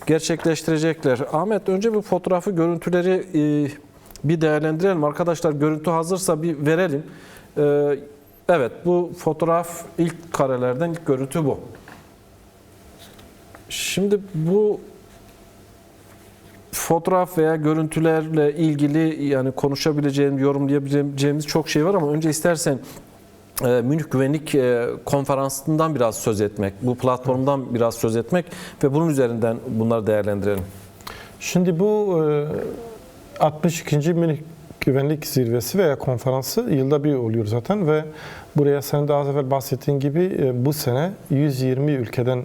gerçekleştirecekler. Ahmet, önce bu fotoğrafı, görüntüleri bir değerlendirelim. Arkadaşlar, görüntü hazırsa bir verelim. Evet, bu fotoğraf ilk karelerden ilk görüntü bu. Şimdi bu fotoğraf veya görüntülerle ilgili yani konuşabileceğimiz, yorumlayabileceğimiz çok şey var ama önce istersen Münih Güvenlik Konferansı'ndan biraz söz etmek, bu platformdan biraz söz etmek ve bunun üzerinden bunları değerlendirelim. Şimdi bu 62. Münih Güvenlik Zirvesi veya konferansı yılda bir oluyor zaten ve buraya sen de az evvel bahsettiğin gibi bu sene 120 ülkeden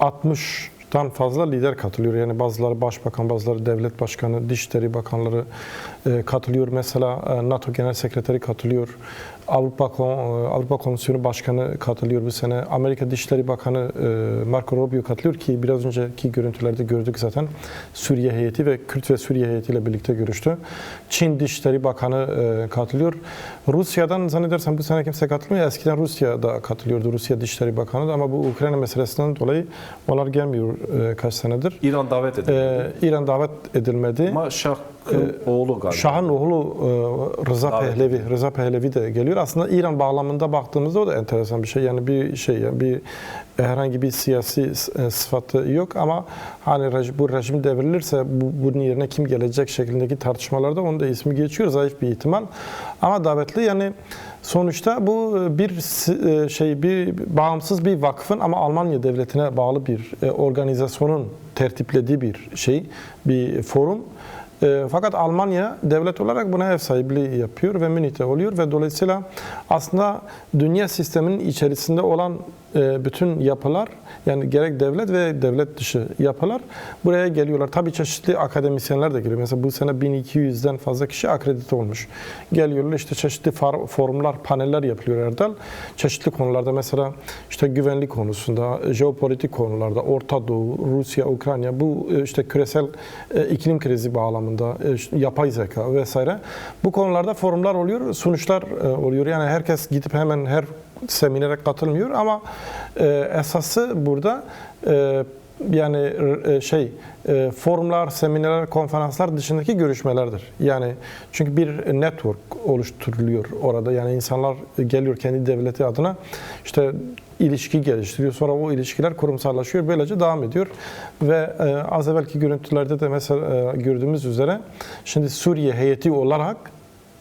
60'tan fazla lider katılıyor. Yani bazıları başbakan, bazıları devlet başkanı, dışişleri bakanları katılıyor. Mesela NATO Genel Sekreteri katılıyor. Avrupa Komisyonu Başkanı katılıyor bu sene. Amerika Dışişleri Bakanı Marco Rubio katılıyor ki biraz önceki görüntülerde gördük zaten. Suriye heyeti ve Kürt ve Suriye heyetiyle birlikte görüştü. Çin Dışişleri Bakanı katılıyor. Rusya'dan zannedersem bu sene kimse katılmıyor. Eskiden Rusya'da katılıyordu. Rusya Dışişleri Bakanı da ama bu Ukrayna meselesinden dolayı onlar gelmiyor kaç senedir. İran davet edilmedi. İran davet edilmedi. Ama Şah'ın oğlu galiba. Şah'ın oğlu Rıza Pehlevi de geliyor. Aslında İran bağlamında baktığımızda o da enteresan bir şey. Yani bir herhangi bir siyasi sıfatı yok ama hani bu rejim devrilirse bunun yerine kim gelecek şeklindeki tartışmalarda onun da ismi geçiyor. Zayıf bir ihtimal. Ama davetli yani sonuçta bu bir bağımsız bir vakfın ama Almanya devletine bağlı bir organizasyonun tertiplediği bir forum. Fakat Almanya devlet olarak buna ev sahipliği yapıyor ve Münih'te oluyor ve dolayısıyla aslında dünya sisteminin içerisinde olan bütün yapılar yani gerek devlet ve devlet dışı yapılar buraya geliyorlar. Tabii çeşitli akademisyenler de geliyor. Mesela bu sene 1200'den fazla kişi akredite olmuş. Geliyorlar işte çeşitli forumlar, paneller yapılıyor Erdal. Çeşitli konularda mesela işte güvenlik konusunda, jeopolitik konularda, Orta Doğu, Rusya, Ukrayna bu işte küresel iklim krizi bağlamında, yapay zeka vesaire bu konularda forumlar oluyor, sonuçlar oluyor. Yani herkes gidip hemen her seminere katılmıyor ama esası burada forumlar, seminerler, konferanslar dışındaki görüşmelerdir. Yani çünkü bir network oluşturuluyor orada. Yani insanlar geliyor kendi devleti adına işte ilişki geliştiriyor. Sonra o ilişkiler kurumsallaşıyor. Böylece devam ediyor. Ve az evvelki görüntülerde de mesela gördüğümüz üzere şimdi Suriye heyeti olarak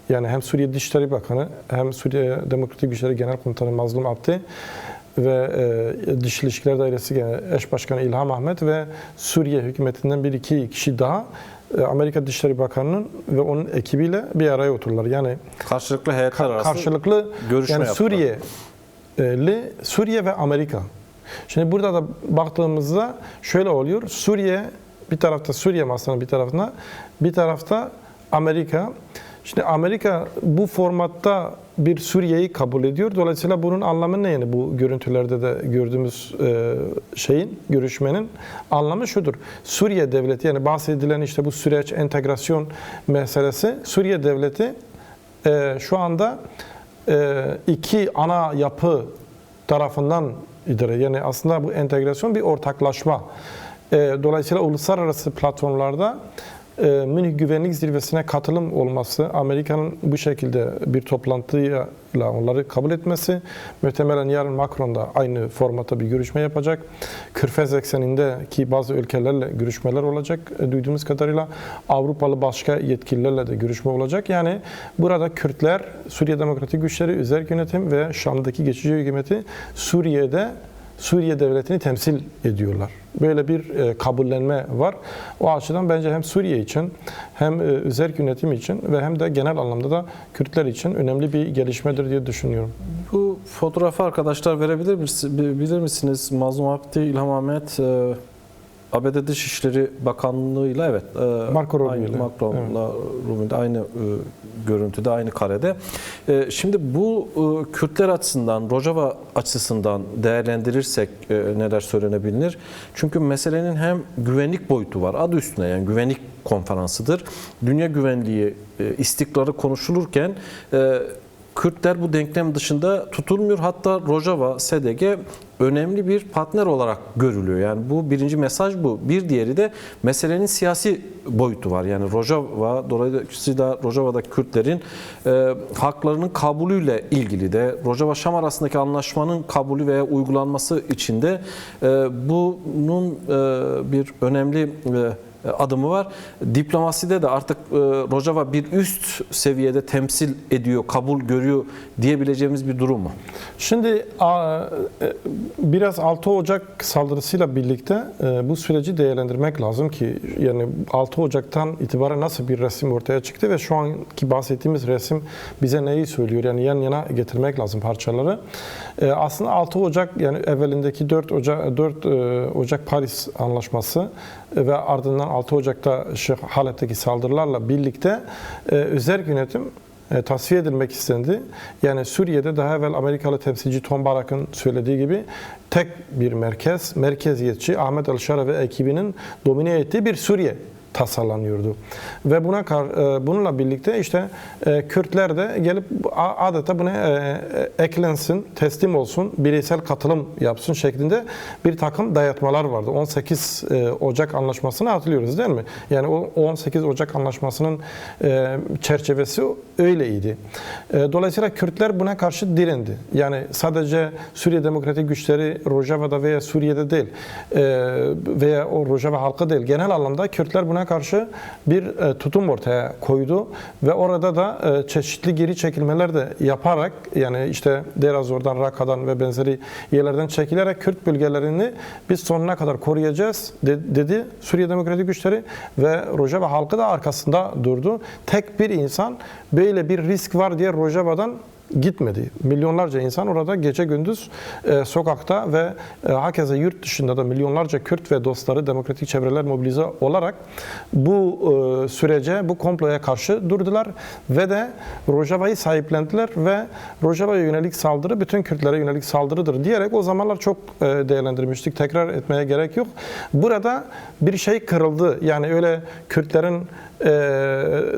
yani hem Suriye Dışişleri Bakanı hem Suriye Demokratik Güçleri Genel Komutanı Mazlum Abdi ve Dış İlişkiler Dairesi Eş Başkanı İlham Ahmet ve Suriye hükümetinden bir iki kişi daha Amerika Dışişleri Bakanı'nın ve onun ekibiyle bir araya otururlar. Yani karşılıklı heyetler arası karşılıklı görüşme yani yaptılar. Suriye ve Amerika. Şimdi burada da baktığımızda şöyle oluyor. Suriye bir tarafta Suriye masanın bir tarafta Amerika. Şimdi Amerika bu formatta bir Suriye'yi kabul ediyor. Dolayısıyla bunun anlamı ne yani? Bu görüntülerde de gördüğümüz görüşmenin anlamı şudur. Suriye devleti yani bahsedilen işte bu süreç, entegrasyon meselesi Suriye devleti şu anda iki ana yapı tarafından idare. Yani aslında bu entegrasyon bir ortaklaşma. Dolayısıyla uluslararası platformlarda Münih Güvenlik Zirvesi'ne katılım olması, Amerika'nın bu şekilde bir toplantıyla onları kabul etmesi, muhtemelen yarın Macron da aynı formatta bir görüşme yapacak. Körfez eksenindeki bazı ülkelerle görüşmeler olacak. Duyduğumuz kadarıyla Avrupalı başka yetkililerle de görüşme olacak. Yani burada Kürtler, Suriye Demokratik Güçleri, Özerk Yönetim ve Şam'daki geçici hükümeti Suriye devletini temsil ediyorlar. Böyle bir kabullenme var. O açıdan bence hem Suriye için hem özerk yönetim için ve hem de genel anlamda da Kürtler için önemli bir gelişmedir diye düşünüyorum. Bu fotoğrafı arkadaşlar bilir misiniz? Mazlum Abdi, İlham Ahmet, ABD Dışişleri Bakanlığı'yla Marco Rubio'yla. Macron'la Rubio'da aynı görüntüde, aynı karede. Şimdi bu Kürtler açısından, Rojava açısından değerlendirirsek neler söylenebilir? Çünkü meselenin hem güvenlik boyutu var. Adı üstüne yani güvenlik konferansıdır. Dünya güvenliği, istikrarı konuşulurken Kürtler bu denklem dışında tutulmuyor. Hatta Rojava, SDG önemli bir partner olarak görülüyor. Yani bu birinci mesaj bu. Bir diğeri de meselenin siyasi boyutu var. Yani Rojava, dolayısıyla Rojava'daki Kürtlerin haklarının kabulüyle ilgili de Rojava-Şam arasındaki anlaşmanın kabulü veya uygulanması için de bunun bir önemli adımı var. Diplomaside de artık Rojava bir üst seviyede temsil ediyor, kabul görüyor diyebileceğimiz bir durum mu? Şimdi biraz 6 Ocak saldırısıyla birlikte bu süreci değerlendirmek lazım ki yani 6 Ocak'tan itibaren nasıl bir resim ortaya çıktı ve şu anki bahsettiğimiz resim bize neyi söylüyor? Yani yan yana getirmek lazım parçaları. Aslında 6 Ocak yani evvelindeki 4 Ocak Paris Anlaşması ve ardından 6 Ocak'ta Halep'teki saldırılarla birlikte özerk yönetim tasfiye edilmek istendi. Yani Suriye'de daha evvel Amerikalı temsilci Tom Barak'ın söylediği gibi tek bir merkeziyetçi Ahmet El-Şara ve ekibinin domine ettiği bir Suriye tasarlanıyordu. Ve bununla birlikte işte Kürtler de gelip adeta buna eklensin, teslim olsun, bireysel katılım yapsın şeklinde bir takım dayatmalar vardı. 18 Ocak Anlaşması'nı hatırlıyoruz değil mi? Yani o 18 Ocak Anlaşması'nın çerçevesi öyleydi. Dolayısıyla Kürtler buna karşı direndi. Yani sadece Suriye Demokratik Güçleri Rojava'da veya Suriye'de değil veya o Rojava halkı değil. Genel anlamda Kürtler buna karşı bir tutum ortaya koydu ve orada da çeşitli geri çekilmeler de yaparak yani işte Deir ez-Zor'dan, Rakka'dan ve benzeri yerlerden çekilerek Kürt bölgelerini biz sonuna kadar koruyacağız dedi Suriye Demokratik Güçleri ve Rojava halkı da arkasında durdu. Tek bir insan böyle bir risk var diye Rojava'dan gitmedi. Milyonlarca insan orada gece gündüz sokakta ve hakeza yurt dışında da milyonlarca Kürt ve dostları demokratik çevreler mobilize olarak bu sürece, bu komploya karşı durdular ve de Rojava'yı sahiplendiler ve Rojava'ya yönelik saldırı bütün Kürtlere yönelik saldırıdır diyerek o zamanlar çok değerlendirmiştik. Tekrar etmeye gerek yok. Burada bir şey kırıldı. Yani öyle Kürtlerin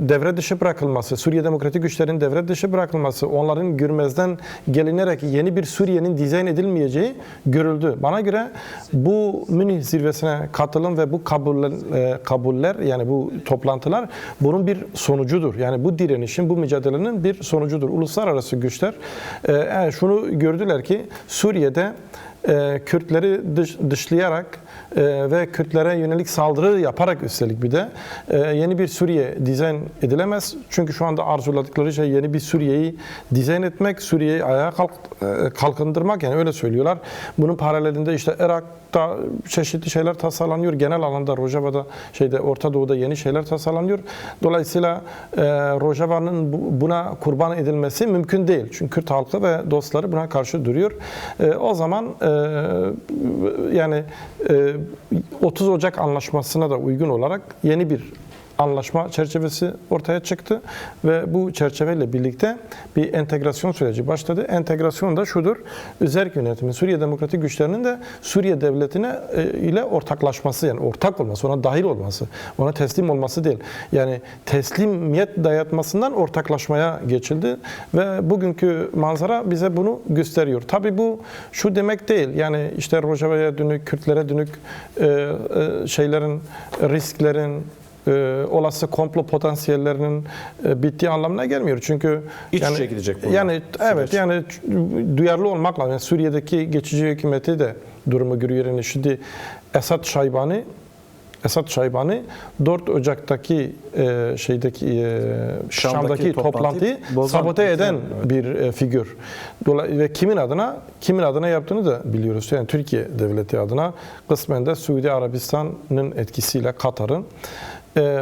devre dışı bırakılması, Suriye Demokratik Güçlerin devre dışı bırakılması, onların görmezden gelinerek yeni bir Suriye'nin dizayn edilmeyeceği görüldü. Bana göre bu Münih zirvesine katılım ve bu kabuller yani bu toplantılar bunun bir sonucudur. Yani bu direnişin, bu mücadelenin bir sonucudur. Uluslararası güçler şunu gördüler ki Suriye'de Kürtleri dışlayarak ve Kürtlere yönelik saldırı yaparak üstelik bir de yeni bir Suriye dizayn edilemez. Çünkü şu anda arzuladıkları şey yeni bir Suriye'yi dizayn etmek, Suriye'yi ayağa kalkındırmak yani öyle söylüyorlar. Bunun paralelinde işte Irak'ta çeşitli şeyler tasarlanıyor. Genel alanda Rojava'da Orta Doğu'da yeni şeyler tasarlanıyor. Dolayısıyla Rojava'nın buna kurban edilmesi mümkün değil. Çünkü Kürt halkı ve dostları buna karşı duruyor. O zaman yani 30 Ocak Anlaşması'na da uygun olarak yeni bir anlaşma çerçevesi ortaya çıktı ve bu çerçeveyle birlikte bir entegrasyon süreci başladı. Entegrasyon da şudur, özerk yönetimi, Suriye Demokratik Güçlerinin de Suriye Devleti'ne ile ortaklaşması yani ortak olması, ona dahil olması, ona teslim olması değil. Yani teslimiyet dayatmasından ortaklaşmaya geçildi ve bugünkü manzara bize bunu gösteriyor. Tabii bu şu demek değil, yani işte Rojava'ya dönük, Kürtlere dönük şeylerin, risklerin, olası komplo potansiyellerinin bittiği anlamına gelmiyor. Çünkü İç içe gidecek bu. Yani evet yani duyarlı olmak lazım. Yani Suriye'deki geçici hükümeti de durumu görüyor. Yani şimdi Esad Şaybani 4 Ocak'taki Şam'daki toplantıyı sabote eden bir figür. Ve kimin adına yaptığını da biliyoruz. Yani Türkiye devleti adına, kısmen de Suudi Arabistan'ın etkisiyle Katar'ın.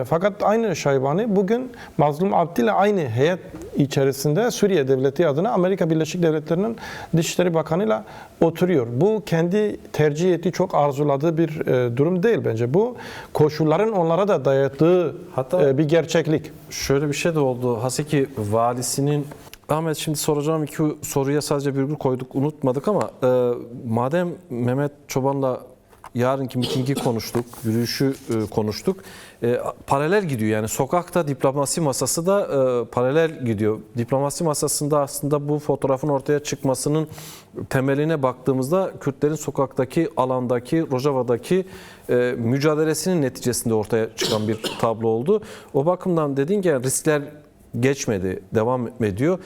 Fakat aynı Şaybani bugün Mazlum Abdi ile aynı heyet içerisinde Suriye devleti adına Amerika Birleşik Devletleri'nin Dışişleri Bakanı'yla oturuyor. Bu kendi tercih ettiği, çok arzuladığı bir durum değil bence. Bu koşulların onlara da dayattığı bir gerçeklik. Şöyle bir şey de oldu. Haseki valisinin Ahmet, şimdi soracağım iki soruya sadece virgül koyduk, unutmadık ama madem Mehmet Çoban'la yarınki mitingi konuştuk, yürüyüşü konuştuk. Paralel gidiyor yani sokakta diplomasi masası da paralel gidiyor. Diplomasi masasında aslında bu fotoğrafın ortaya çıkmasının temeline baktığımızda Kürtlerin sokaktaki alandaki, Rojava'daki mücadelesinin neticesinde ortaya çıkan bir tablo oldu. O bakımdan dediğin gibi riskler geçmedi, devam ediyor.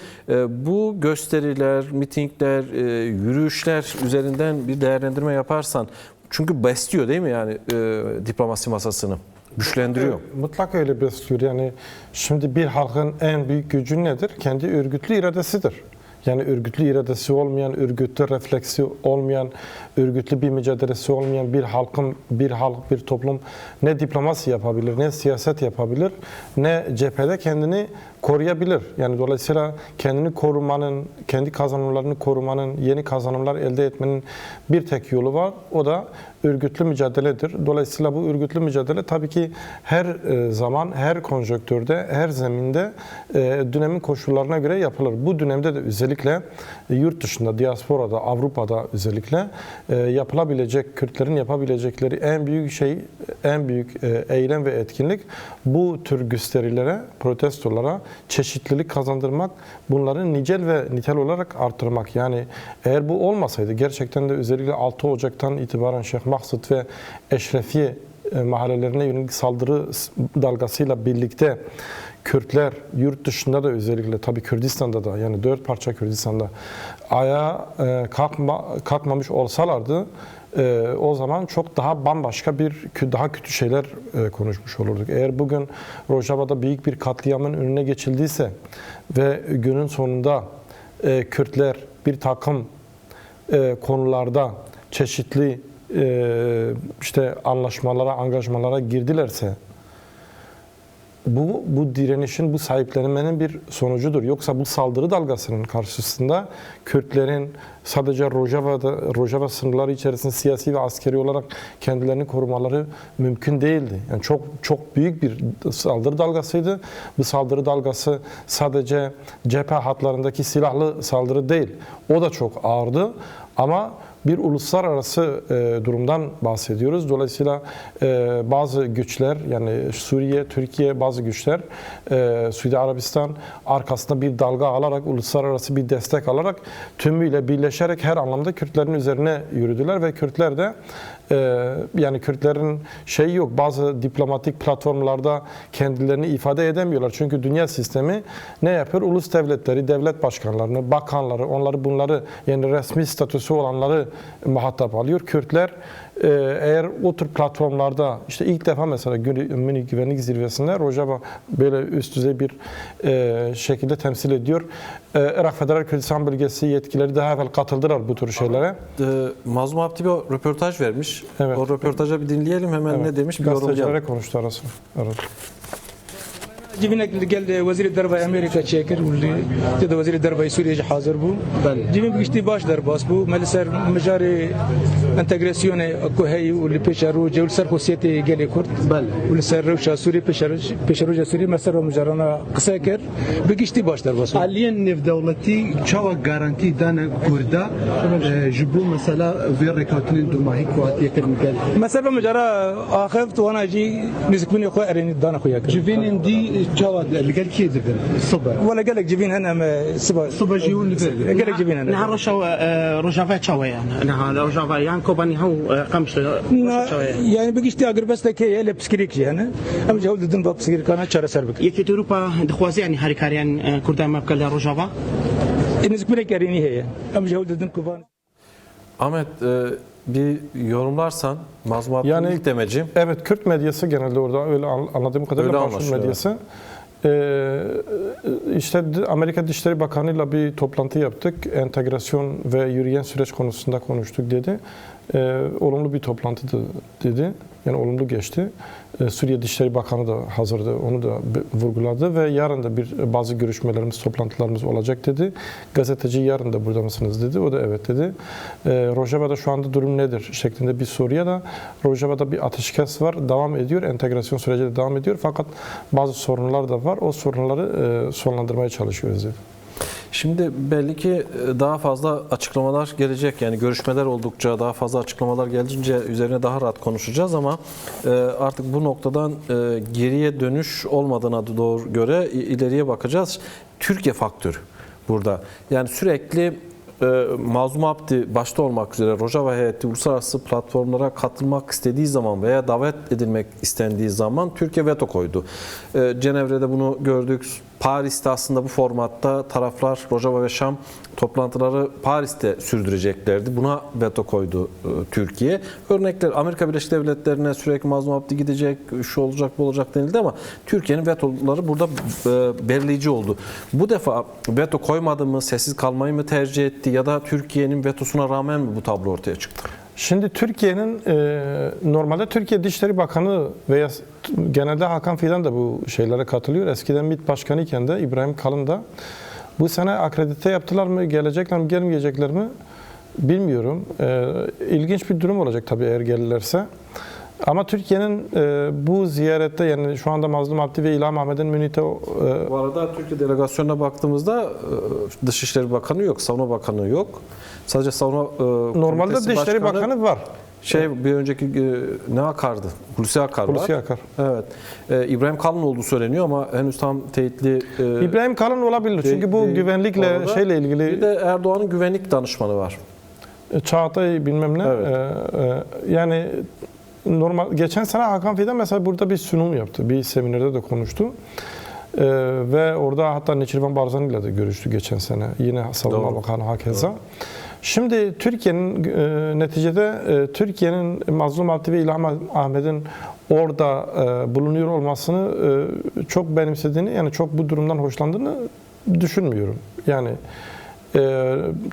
Bu gösteriler, mitingler, yürüyüşler üzerinden bir değerlendirme yaparsan, çünkü besliyor değil mi yani diplomasi masasını? Güçlendiriyor. Mutlaka öyle besliyor. Yani şimdi bir halkın en büyük gücü nedir? Kendi örgütlü iradesidir. Yani örgütlü iradesi olmayan, örgütlü refleksi olmayan, örgütlü bir mücadelesi olmayan bir halk, bir toplum ne diplomasi yapabilir, ne siyaset yapabilir, ne cephede kendini koruyabilir. Yani dolayısıyla kendini korumanın, kendi kazanımlarını korumanın, yeni kazanımlar elde etmenin bir tek yolu var. O da örgütlü mücadeledir. Dolayısıyla bu örgütlü mücadele tabii ki her zaman, her konjonktürde, her zeminde dönemin koşullarına göre yapılır. Bu dönemde de özellikle yurt dışında, diasporada, Avrupa'da özellikle yapılabilecek, Kürtlerin yapabilecekleri en büyük şey, en büyük eylem ve etkinlik bu tür gösterilere, protestolara çeşitlilik kazandırmak, bunları nicel ve nitel olarak artırmak. Yani eğer bu olmasaydı gerçekten de özellikle 6 Ocak'tan itibaren Şeyh Maksut ve Eşrefiye mahallelerine yönelik saldırı dalgasıyla birlikte Kürtler yurt dışında da özellikle tabii Kürdistan'da da yani 4 parça Kürdistan'da ayağa kalkmamış olsalardı o zaman çok daha bambaşka daha kötü şeyler konuşmuş olurduk. Eğer bugün Rojava'da büyük bir katliamın önüne geçildiyse ve günün sonunda Kürtler bir takım konularda çeşitli işte anlaşmalara, angajmalara girdilerse bu direnişin, bu sahiplenmenin bir sonucudur. Yoksa bu saldırı dalgasının karşısında Kürtlerin sadece Rojava sınırları içerisinde siyasi ve askeri olarak kendilerini korumaları mümkün değildi. Yani çok büyük bir saldırı dalgasıydı. Bu saldırı dalgası sadece cephe hatlarındaki silahlı saldırı değil. O da çok ağırdı ama bir uluslararası durumdan bahsediyoruz. Dolayısıyla bazı güçler yani Suriye, Türkiye bazı güçler Suudi Arabistan arkasında bir dalga alarak, uluslararası bir destek alarak tümüyle birleşerek her anlamda Kürtlerin üzerine yürüdüler ve Kürtler de yani Kürtlerin şeyi yok, bazı diplomatik platformlarda kendilerini ifade edemiyorlar. Çünkü dünya sistemi ne yapıyor? Ulus devletleri, devlet başkanlarını, bakanları, bunları yani resmi statüsü olanları muhatap alıyor. Kürtler eğer o tür platformlarda işte ilk defa mesela Münih Güvenlik Zirvesi'nde Rojava böyle üst düzey bir şekilde temsil ediyor. Irak Federal Kürdistan Bölgesi yetkilileri daha evvel katıldılar bu tür şeylere. Mazlum Abdi bir röportaj vermiş. Evet. O röportaja bir dinleyelim hemen Evet. ne demiş bir yorumlayalım. Gazetecilere konuştu arasında. Evet. جبنا قال وزير الدربه امريكا تشاكر واللي جد وزير الدربه سوريا جا حاضر بو جبنا بقشتي باش درباس بو مالسر مجاري انتجراسيون اكو هي واللي بيشارو جول سر خوسيتي قال كرد واللي سر روشا سوري بيشارو سوري مسر مجارنا قساكر بقشتي باش درباس حاليا نف دولتي چاوا گارانتي دانا كردا جبو مثلا في ريكاتين دوما هيك وات يكن قال مثلا مجارا اخفت وانا اجي نزكوني اخو اريني دانا خويا جيفين اندي چاوا قال كي دبر الصبح ولا قال لك جيبين انا صبح جيون قال لك جيبين انا نهار رجافة شوية يعني نهار رجافة يعني كوباني هو قمش يعني بقيشتي اقر بس لك هي اللي بسكريك انا ام جاول دن باب بسكريك انا تشار سربك يكي اوروبا دخوازي يعني هاريكاريان كردان ما بكال رجافة نزك بنك اريني هي ام جاول دن كوبان Ahmet bir yorumlarsan Mazlum Abdi'nin Yani- ilk demeci. Evet, Kürt medyası genelde orada öyle anladığım kadarıyla Öyle başvuru anlaşılıyor, medyası. İşte Amerika Dışişleri Bakanı'yla bir toplantı yaptık. Entegrasyon ve yürüyen süreç konusunda konuştuk dedi. Olumlu bir toplantıydı dedi. Yani olumlu geçti. Suriye Dışişleri Bakanı da hazırdı. Onu da vurguladı ve yarın da bazı görüşmelerimiz, toplantılarımız olacak dedi. Gazeteci yarın da burada mısınız dedi. O da evet dedi. Rojava'da şu anda durum nedir şeklinde bir soruya da Rojava'da bir ateşkes var. Devam ediyor. Entegrasyon süreci de devam ediyor. Fakat bazı sorunlar da var. O sorunları sonlandırmaya çalışıyoruz dedi. Şimdi belli ki daha fazla açıklamalar gelecek. Yani görüşmeler oldukça daha fazla açıklamalar gelince üzerine daha rahat konuşacağız ama artık bu noktadan geriye dönüş olmadığına doğru göre ileriye bakacağız. Türkiye faktörü burada. Yani sürekli Mazlum Abdi başta olmak üzere Rojava heyeti uluslararası platformlara katılmak istediği zaman veya davet edilmek istendiği zaman Türkiye veto koydu. Cenevre'de bunu gördük. Paris'te aslında bu formatta taraflar Rojava ve Şam toplantıları Paris'te sürdüreceklerdi. Buna veto koydu Türkiye. Örnekler Amerika Birleşik Devletleri'ne sürekli Mazlum Abdi gidecek, şu olacak, bu olacak denildi ama Türkiye'nin vetoları burada belirleyici oldu. Bu defa veto koymadı mı, sessiz kalmayı mı tercih etti ya da Türkiye'nin vetosuna rağmen mi bu tablo ortaya çıktı? Şimdi Türkiye'nin normalde Türkiye Dışişleri Bakanı veya genelde Hakan Fidan da bu şeylere katılıyor. Eskiden MİT Başkanı iken de İbrahim Kalın da bu sene akredite yaptılar mı, gelecekler mi, gelmeyecekler mi bilmiyorum. İlginç bir durum olacak tabii eğer gelirlerse. Ama Türkiye'nin bu ziyarette yani şu anda Mazlum Abdi ve İlham Ahmet'in Münih'te... Bu arada Türkiye delegasyonuna baktığımızda Dışişleri Bakanı yok, Savunma Bakanı yok. Sadece Savunma Normalde Komitesi Dışişleri Bakanı var. Bir önceki ne Akar'dı? Hulusi Akar var. Hulusi Akar. Evet. İbrahim Kalın olduğu söyleniyor ama henüz tam teyitli... İbrahim Kalın olabilir çünkü bu güvenlikle Orada şeyle ilgili... Bir de Erdoğan'ın güvenlik danışmanı var. Çağatay bilmem ne. Evet. Yani normal geçen sene Hakan Fidan mesela burada bir sunum yaptı. Bir seminerde de konuştu. Ve orada hatta Neçirvan Barzani ile de görüştü geçen sene. Yine Savunma Bakanı hakeza. Şimdi Türkiye'nin neticede Türkiye'nin Mazlum Abdi ve İlham Ahmet'in orada bulunuyor olmasını çok benimsediğini yani çok bu durumdan hoşlandığını düşünmüyorum. Yani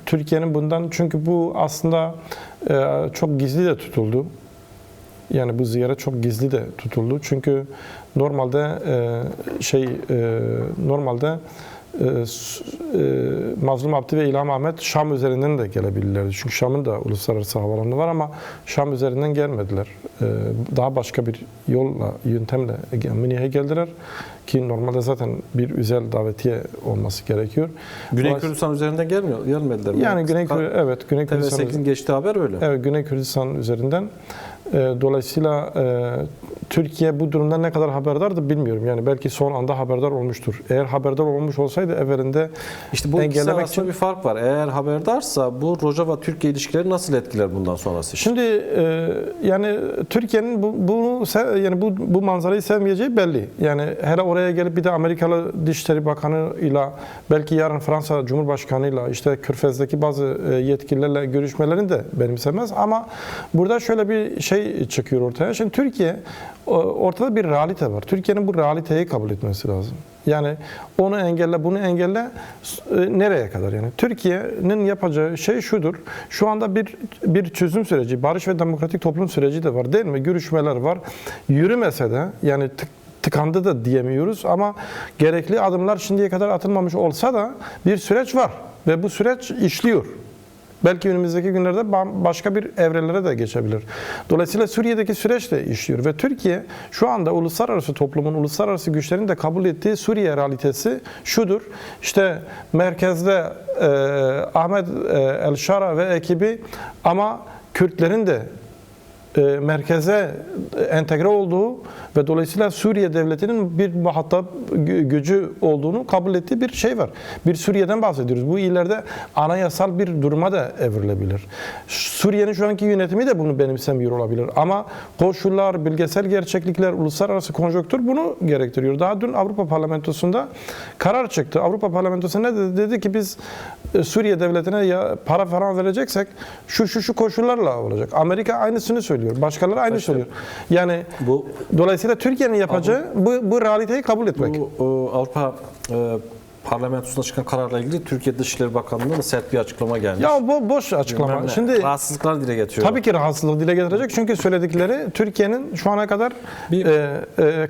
Türkiye'nin bundan çünkü bu aslında çok gizli de tutuldu. Yani bu ziyaret çok gizli de tutuldu. Çünkü normalde Mazlum Abdi ve İlham Ahmet Şam üzerinden de gelebilirlerdi. Çünkü Şam'ın da uluslararası havalanı var ama Şam üzerinden gelmediler. Daha başka bir yolla, yöntemle Münih'e geldiler. Ki normalde zaten bir özel davetiye olması gerekiyor. Güney Kürdistan üzerinden gelmediler mi? Yani Güney Kürdistan TV8'in geçtiği haber öyle. Evet, Güney Kürdistan üzerinden. Dolayısıyla Türkiye bu durumdan ne kadar haberdardı bilmiyorum. Yani belki son anda haberdar olmuştur. Eğer haberdar olmuş olsaydı evvelinde İşte bu ikisi engellemek arasında için... bir fark var. Eğer haberdarsa bu Rojava-Türkiye ilişkileri nasıl etkiler bundan sonrası? Şimdi yani Türkiye'nin bu manzarayı sevmeyeceği belli. Yani hele oraya gelip bir de Amerikalı Dışişleri Bakanı ile belki yarın Fransa Cumhurbaşkanı ile işte Körfez'deki bazı yetkililerle görüşmelerini de benimsemez ama burada şöyle bir şey çıkıyor ortaya. Şimdi Türkiye ortada bir realite var. Türkiye'nin bu realiteyi kabul etmesi lazım. Yani onu engelle, bunu engelle nereye kadar yani? Türkiye'nin yapacağı şey şudur. Şu anda bir çözüm süreci, barış ve demokratik toplum süreci de var değil mi? Görüşmeler var. Yürümese de yani tıkandı da diyemiyoruz ama gerekli adımlar şimdiye kadar atılmamış olsa da bir süreç var ve bu süreç işliyor. Belki önümüzdeki günlerde başka bir evrelere de geçebilir. Dolayısıyla Suriye'deki süreç de işliyor ve Türkiye şu anda uluslararası toplumun, uluslararası güçlerin de kabul ettiği Suriye realitesi şudur. İşte merkezde Ahmet El-Şara ve ekibi ama Kürtlerin de merkeze entegre olduğu ve dolayısıyla Suriye devletinin bir muhatap gücü olduğunu kabul ettiği bir şey var. Bir Suriye'den bahsediyoruz. Bu ileride anayasal bir duruma da evrilebilir. Suriye'nin şu anki yönetimi de bunu benimsemiyor olabilir. Ama koşullar, bölgesel gerçeklikler, uluslararası konjonktür bunu gerektiriyor. Daha dün Avrupa Parlamentosu'nda karar çıktı. Avrupa Parlamentosu ne dedi? Dedi ki biz Suriye devletine ya para falan vereceksek şu koşullarla olacak. Amerika aynısını söylüyor. Başkaları aynı söylüyor. Yani dolayısıyla Türkiye'nin yapacağı bu realiteyi kabul etmek. Bu Avrupa Parlamentosu'nda çıkan kararla ilgili Türkiye Dışişleri Bakanlığı'ndan da sert bir açıklama gelmiş. Ya boş açıklama. Şimdi rahatsızlıklar dile getiriyor. Tabii ki rahatsızlık dile getirecek çünkü söyledikleri Türkiye'nin şu ana kadar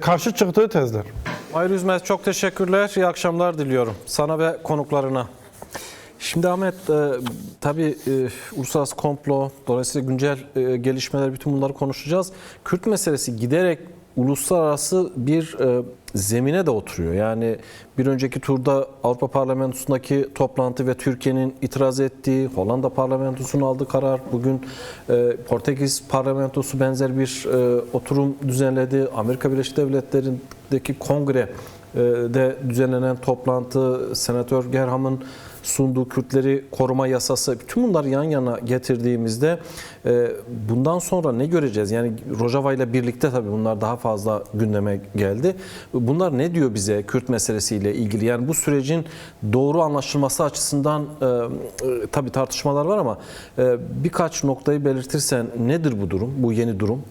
karşı çıktığı tezler. Hayır Üzmez, çok teşekkürler. İyi akşamlar diliyorum sana ve konuklarına. Şimdi Ahmet, tabii uluslararası komplo, dolayısıyla güncel gelişmeler, bütün bunları konuşacağız. Kürt meselesi giderek uluslararası bir zemine de oturuyor. Yani bir önceki turda Avrupa Parlamentosu'ndaki toplantı ve Türkiye'nin itiraz ettiği, Hollanda Parlamentosu'nun aldığı karar, bugün Portekiz Parlamentosu benzer bir oturum düzenledi. Amerika Birleşik Devletleri'ndeki kongrede düzenlenen toplantı, Senatör Gerham'ın sunduğu Kürtleri koruma yasası, bütün bunları yan yana getirdiğimizde bundan sonra ne göreceğiz? Yani Rojava ile birlikte tabii bunlar daha fazla gündeme geldi. Bunlar ne diyor bize Kürt meselesiyle ilgili? Yani bu sürecin doğru anlaşılması açısından tabii tartışmalar var ama birkaç noktayı belirtirsen nedir bu durum, bu yeni durum?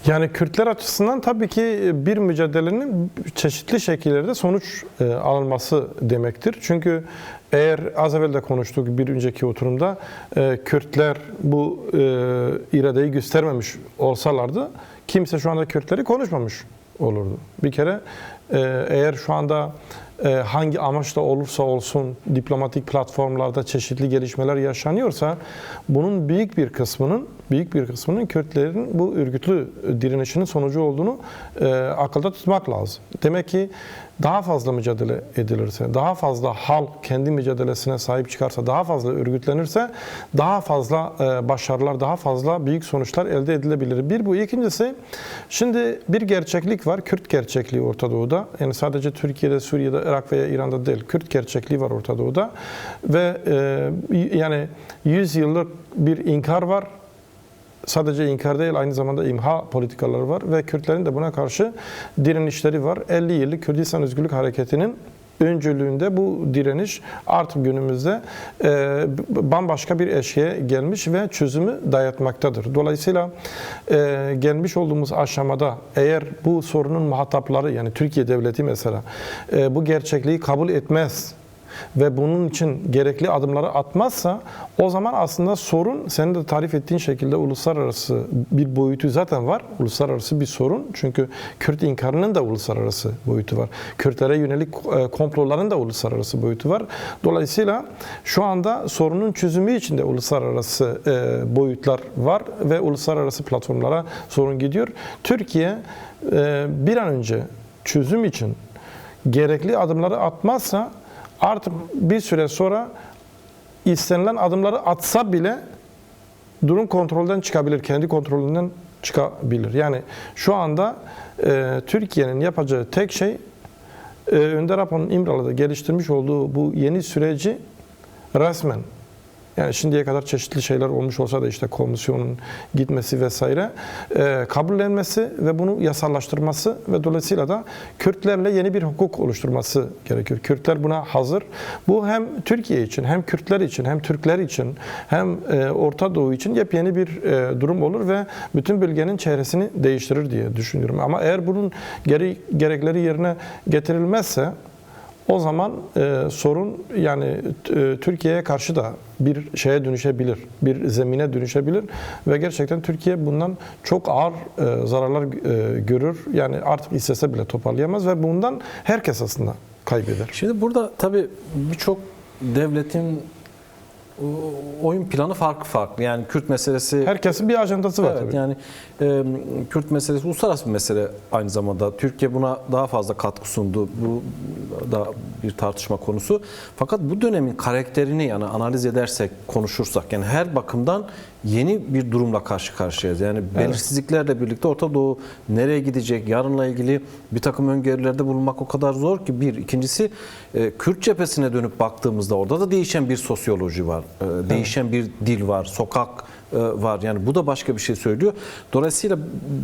Yani Kürtler açısından tabii ki bir mücadelenin çeşitli şekillerde sonuç alınması demektir. Çünkü eğer az evvel de konuştuk bir önceki oturumda Kürtler bu iradeyi göstermemiş olsalardı kimse şu anda Kürtleri konuşmamış olurdu. Bir kere eğer şu anda hangi amaçla olursa olsun diplomatik platformlarda çeşitli gelişmeler yaşanıyorsa bunun büyük bir kısmının Kürtlerin bu örgütlü direnişinin sonucu olduğunu akılda tutmak lazım. Demek ki daha fazla mücadele edilirse, daha fazla halk kendi mücadelesine sahip çıkarsa, daha fazla örgütlenirse daha fazla başarılar, daha fazla büyük sonuçlar elde edilebilir. Bir bu. İkincisi, şimdi bir gerçeklik var. Kürt gerçekliği Orta Doğu'da. Yani sadece Türkiye'de, Suriye'de, Irak veya İran'da değil. Kürt gerçekliği var Orta Doğu'da. Ve yani 100 yıllık bir inkar var. Sadece inkar değil, aynı zamanda imha politikaları var ve Kürtlerin de buna karşı direnişleri var. 50 yıllık Kürdistan Özgürlük Hareketi'nin öncülüğünde bu direniş artık günümüzde bambaşka bir eşiğe gelmiş ve çözümü dayatmaktadır. Dolayısıyla gelmiş olduğumuz aşamada eğer bu sorunun muhatapları, yani Türkiye Devleti mesela bu gerçekliği kabul etmez ve bunun için gerekli adımları atmazsa o zaman aslında sorun senin de tarif ettiğin şekilde uluslararası bir boyutu zaten var. Uluslararası bir sorun. Çünkü Kürt inkarının da uluslararası boyutu var. Kürtlere yönelik komploların da uluslararası boyutu var. Dolayısıyla şu anda sorunun çözümü için de uluslararası boyutlar var ve uluslararası platformlara sorun gidiyor. Türkiye bir an önce çözüm için gerekli adımları atmazsa artık bir süre sonra istenilen adımları atsa bile durum kontrolden çıkabilir, kendi kontrolünden çıkabilir. Yani şu anda Türkiye'nin yapacağı tek şey Önder Apo'nun İmralı'da geliştirmiş olduğu bu yeni süreci resmen, yani şimdiye kadar çeşitli şeyler olmuş olsa da işte komisyonun gitmesi vesaire kabullenmesi ve bunu yasallaştırması ve dolayısıyla da Kürtlerle yeni bir hukuk oluşturması gerekiyor. Kürtler buna hazır. Bu hem Türkiye için, hem Kürtler için, hem Türkler için, hem Orta Doğu için yepyeni bir durum olur ve bütün bölgenin çehresini değiştirir diye düşünüyorum. Ama eğer bunun gerekleri yerine getirilmezse o zaman sorun yani Türkiye'ye karşı da bir şeye dönüşebilir, bir zemine dönüşebilir ve gerçekten Türkiye bundan çok ağır zararlar görür. Yani artık istese bile toparlayamaz ve bundan herkes aslında kaybeder. Şimdi burada tabii birçok devletin oyun planı farklı. Yani Kürt meselesi... Herkesin bir ajandası var evet, tabii. Yani Kürt meselesi uluslararası bir mesele aynı zamanda. Türkiye buna daha fazla katkı sundu. Bu da bir tartışma konusu. Fakat bu dönemin karakterini yani analiz edersek, konuşursak yani her bakımdan yeni bir durumla karşı karşıyayız. Yani belirsizliklerle birlikte Orta Doğu nereye gidecek, yarınla ilgili bir takım öngörülerde bulunmak o kadar zor ki bir. İkincisi Kürt cephesine dönüp baktığımızda orada da değişen bir sosyoloji var. Değişen bir dil var, sokak var. Yani bu da başka bir şey söylüyor. Dolayısıyla